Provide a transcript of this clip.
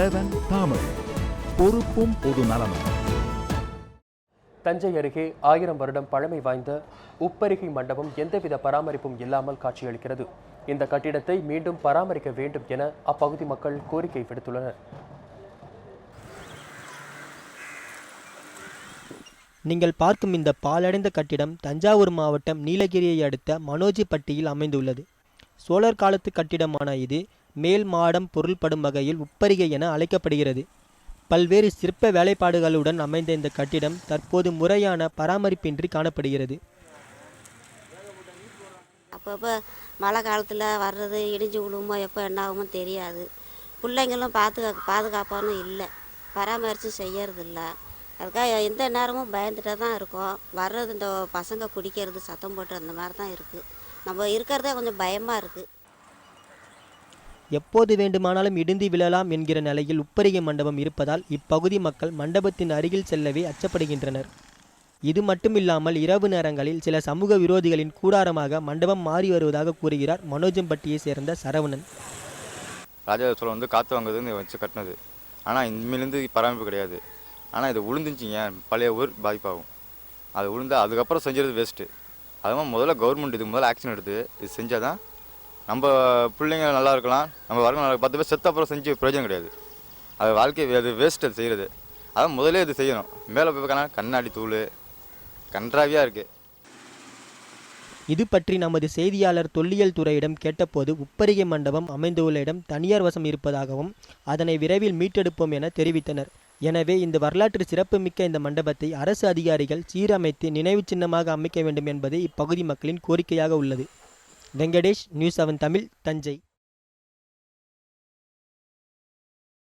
7 தமிழ், பொறுப்பும் பொது நலமும். தஞ்சை அருகே 1000 வருடம் பழமை வாய்ந்த உப்பரிகை மண்டபம் எந்தவித பராமரிப்பும் இல்லாமல் காட்சியளிக்கிறது. இந்த கட்டிடத்தை மீண்டும் பராமரிக்க வேண்டும் என அப்பகுதி மக்கள் கோரிக்கை விடுத்துள்ளனர். நீங்கள் பார்க்கும் இந்த பாழடைந்த கட்டிடம் தஞ்சாவூர் மாவட்டம் நீலகிரியை அடுத்த மனோஜிப்பட்டியில் அமைந்துள்ளது. சோழர் காலத்து கட்டிடமான இது மேல் மாடம் பொருள்படும் வகையில் உப்பரிகை என அழைக்கப்படுகிறது. பல்வேறு சிற்ப வேலைப்பாடுகளுடன் அமைந்த இந்த கட்டிடம் தற்போது முறையான பராமரிப்பின்றி காணப்படுகிறது. அப்பப்போ மழை காலத்தில் வர்றது இடிஞ்சு விழுமோ எப்போ என்ன ஆகுமோ தெரியாது. பிள்ளைங்களும் பாதுகாப்பானு இல்லை, பராமரித்து செய்யறதில்ல. அதுக்காக எந்த நேரமும் பயந்துட்டே தான் இருக்கோம். வர்றது இந்த பசங்க குடிக்கிறது சத்தம் போட்டு அந்த மாதிரி தான் இருக்குது. நம்ம இருக்கிறதே கொஞ்சம் பயமாக இருக்குது. எப்போது வேண்டுமானாலும் இடிந்து விழலாம் என்கிற நிலையில் உப்பரிகை மண்டபம் இருப்பதால் இப்பகுதி மக்கள் மண்டபத்தின் அருகில் செல்லவே அச்சப்படுகின்றனர். இது மட்டுமில்லாமல் இரவு நேரங்களில் சில சமூக விரோதிகளின் கூடாரமாக மண்டபம் மாறி வருவதாக கூறுகிறார் மனோஜம்பட்டியை சேர்ந்த சரவணன். ராஜா சோழன் காற்று வாங்குறதுன்னு வச்சு கட்டினது, ஆனால் இனிமேலேருந்து பராமரிப்பு கிடையாது. ஆனால் இது உளுந்துச்சிங்க பழைய ஊர் பாதிப்பாகும். அது உளுந்தா அதுக்கப்புறம் செஞ்சது வேஸ்ட்டு. அதுவும் முதல்ல கவர்மெண்ட் இதுக்கு முதல்ல ஆக்ஷன் எடுத்து இது செஞ்சால் தான் நம்ம பிள்ளைங்க நல்லா இருக்கலாம், நம்ம வரணும் நல்லா 10 பேர் செத்த அப்புறம் செஞ்சு பிரயோஜனம் கிடையாது. அது வாழ்க்கை அது வேஸ்ட் அது செய்கிறது. அதான் முதலே இது செய்யணும். மேலே போய் கண்ணாடி தூள் கன்றாவியாக இருக்குது. இது பற்றி நமது செய்தியாளர் தொல்லியல் துறையிடம் கேட்டபோது உப்பரிகை மண்டபம் அமைந்துள்ள இடம் தனியார் வசம் இருப்பதாகவும் அதனை விரைவில் மீட்டெடுப்போம் என தெரிவித்தனர். எனவே இந்த வரலாற்று சிறப்புமிக்க இந்த மண்டபத்தை அரசு அதிகாரிகள் சீரமைத்து நினைவு சின்னமாக அமைக்க வேண்டும் என்பதே இப்பகுதி மக்களின் கோரிக்கையாக உள்ளது. வெங்கடேஷ், நியூஸ் 7 தமிழ், தஞ்சை.